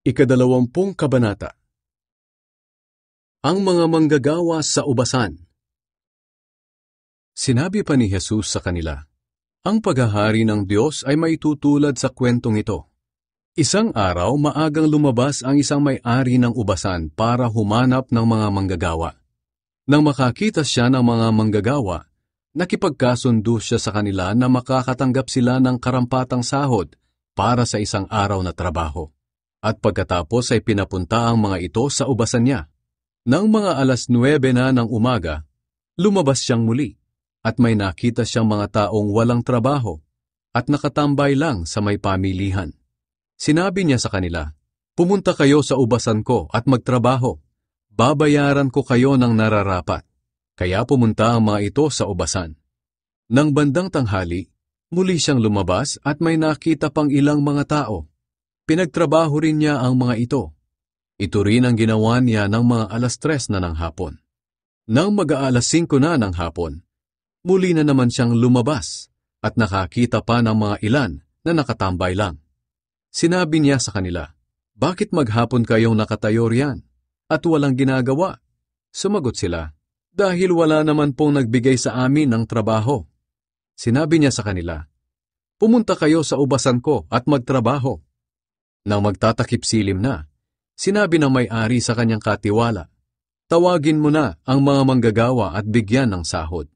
Ikadalawampung kabanata. Ang mga manggagawa sa ubasan. Sinabi pa ni Jesus sa kanila, ang paghahari ng Diyos ay maitutulad sa kwentong ito. Isang araw maagang lumabas ang isang may-ari ng ubasan para humanap ng mga manggagawa. Nang makakita siya ng mga manggagawa, nakipagkasundo siya sa kanila na makakatanggap sila ng karampatang sahod para sa isang araw na trabaho. At pagkatapos ay pinapunta ang mga ito sa ubasan niya. Nang mga 9:00 na ng umaga, lumabas siyang muli at may nakita siyang mga taong walang trabaho at nakatambay lang sa may pamilihan. Sinabi niya sa kanila, pumunta kayo sa ubasan ko at magtrabaho. Babayaran ko kayo ng nararapat. Kaya pumunta ang mga ito sa ubasan. Nang bandang tanghali, muli siyang lumabas at may nakita pang ilang mga tao. Pinagtrabaho rin niya ang mga ito. Ito rin ang ginawa niya ng mga 3:00 na ng hapon. Nang mag-5:00 na ng hapon, muli na naman siyang lumabas at nakakita pa ng mga ilan na nakatambay lang. Sinabi niya sa kanila, bakit maghapon kayong nakatayo riyan at walang ginagawa? Sumagot sila, dahil wala naman pong nagbigay sa amin ng trabaho. Sinabi niya sa kanila, pumunta kayo sa ubasan ko at magtrabaho. Nang magtatakip silim na, sinabi ng may-ari sa kanyang katiwala, tawagin mo na ang mga manggagawa at bigyan ng sahod.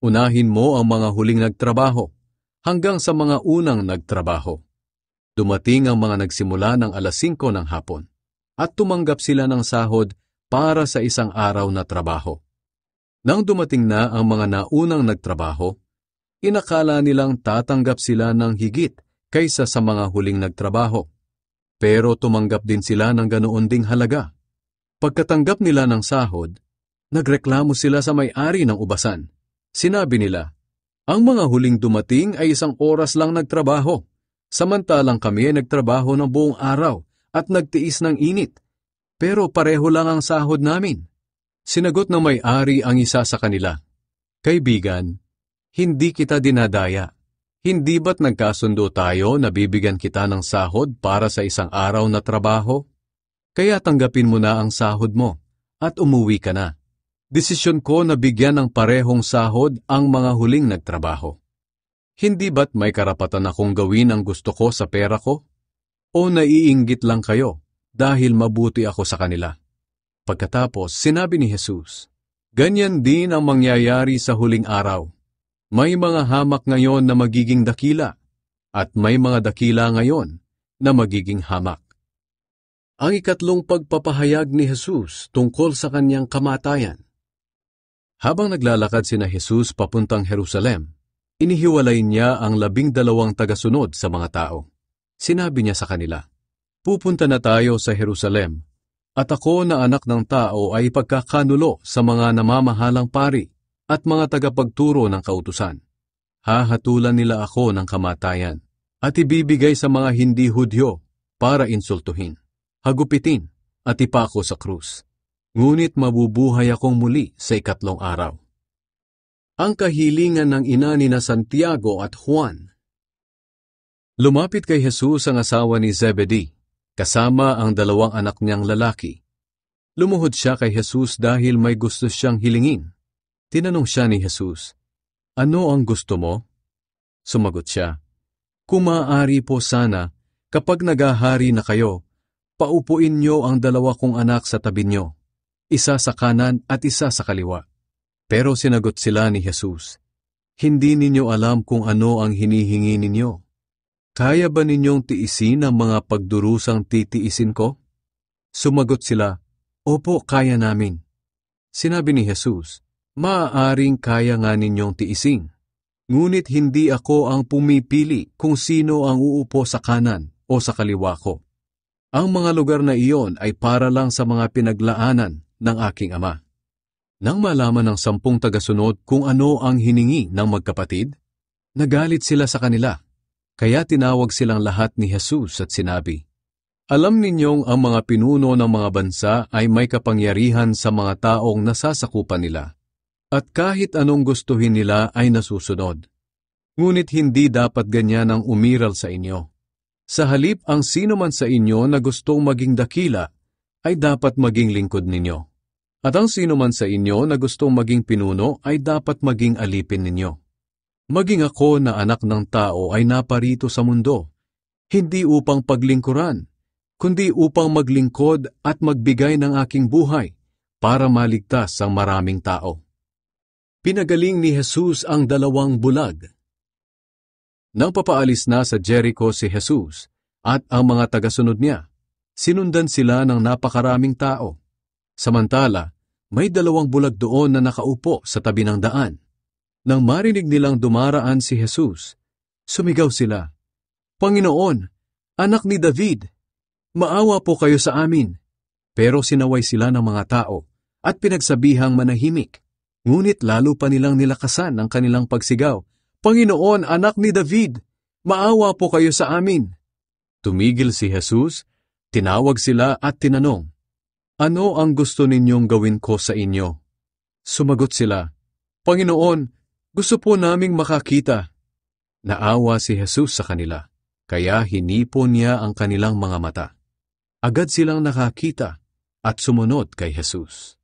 Unahin mo ang mga huling nagtrabaho hanggang sa mga unang nagtrabaho. Dumating ang mga nagsimula ng 5:00 ng hapon at tumanggap sila ng sahod para sa isang araw na trabaho. Nang dumating na ang mga naunang nagtrabaho, inakala nilang tatanggap sila ng higit kaysa sa mga huling nagtrabaho. Pero tumanggap din sila ng ganoon ding halaga. Pagkatanggap nila ng sahod, nagreklamo sila sa may-ari ng ubasan. Sinabi nila, ang mga huling dumating ay 1 oras lang nagtrabaho, samantalang kami ay nagtrabaho ng buong araw at nagtiis ng init, pero pareho lang ang sahod namin. Sinagot ng may-ari ang isa sa kanila, kaibigan, hindi kita dinadaya. Hindi ba't nagkasundo tayo na bibigyan kita ng sahod para sa isang araw na trabaho? Kaya tanggapin mo na ang sahod mo at umuwi ka na. Desisyon ko na bigyan ng parehong sahod ang mga huling nagtrabaho. Hindi ba't may karapatan akong gawin ang gusto ko sa pera ko? O naiinggit lang kayo dahil mabuti ako sa kanila? Pagkatapos, sinabi ni Jesus, ganyan din ang mangyayari sa huling araw. May mga hamak ngayon na magiging dakila, at may mga dakila ngayon na magiging hamak. Ang ikatlong pagpapahayag ni Jesus tungkol sa kanyang kamatayan. Habang naglalakad sina Jesus papuntang Jerusalem, inihiwalay niya ang 12 tagasunod sa mga tao. Sinabi niya sa kanila, pupunta na tayo sa Jerusalem, at ako na anak ng tao ay pagkakanulo sa mga namamahalang pari at mga tagapagturo ng kautusan. Hahatulan nila ako ng kamatayan at ibibigay sa mga hindi Hudyo para insultuhin, hagupitin at ipako sa krus. Ngunit mabubuhay akong muli sa 3 araw. Ang kahilingan ng ina ni Santiago at Juan. Lumapit kay Jesus ang asawa ni Zebedee, kasama ang 2 anak niyang lalaki. Lumuhod siya kay Jesus dahil may gusto siyang hilingin. Tinanong siya ni Jesus, ano ang gusto mo? Sumagot siya, kung maaari po sana, kapag naghahari na kayo, paupuin niyo ang 2 kong anak sa tabi niyo, isa sa kanan at isa sa kaliwa. Pero sinagot sila ni Jesus, hindi ninyo alam kung ano ang hinihingi ninyo. Kaya ba ninyong tiisin ang mga pagdurusang titiisin ko? Sumagot sila, opo, kaya namin. Sinabi ni Jesus, maaaring kaya nga ninyong tiisin. Ngunit hindi ako ang pumipili kung sino ang uupo sa kanan o sa kaliwa ko. Ang mga lugar na iyon ay para lang sa mga pinaglaanan ng aking Ama. Nang malaman ng 10 tagasunod kung ano ang hiningi ng magkapatid, nagalit sila sa kanila. Kaya tinawag silang lahat ni Jesus at sinabi, alam ninyong ang mga pinuno ng mga bansa ay may kapangyarihan sa mga taong nasasakupan nila. At kahit anong gustuhin nila ay nasusunod. Ngunit hindi dapat ganyan ang umiral sa inyo. Sa halip ang sino man sa inyo na gustong maging dakila ay dapat maging lingkod ninyo. At ang sino man sa inyo na gustong maging pinuno ay dapat maging alipin ninyo. Maging ako na anak ng tao ay naparito sa mundo, hindi upang paglingkuran, kundi upang maglingkod at magbigay ng aking buhay para maligtas ang maraming tao. Pinagaling ni Jesus ang 2 bulag. Nang papaalis na sa Jericho si Jesus at ang mga tagasunod niya, sinundan sila ng napakaraming tao. Samantala, may 2 bulag doon na nakaupo sa tabi ng daan. Nang marinig nilang dumaraan si Jesus, sumigaw sila, "Panginoon, anak ni David, maawa po kayo sa amin." Pero sinaway sila ng mga tao at pinagsabihang manahimik. Ngunit lalo pa nilang nilakasan ang kanilang pagsigaw, "Panginoon, anak ni David, maawa po kayo sa amin." Tumigil si Jesus, tinawag sila at tinanong, "Ano ang gusto ninyong gawin ko sa inyo?" Sumagot sila, "Panginoon, gusto po naming makakita." Naawa si Jesus sa kanila, kaya hinipon niya ang kanilang mga mata. Agad silang nakakita at sumunod kay Jesus.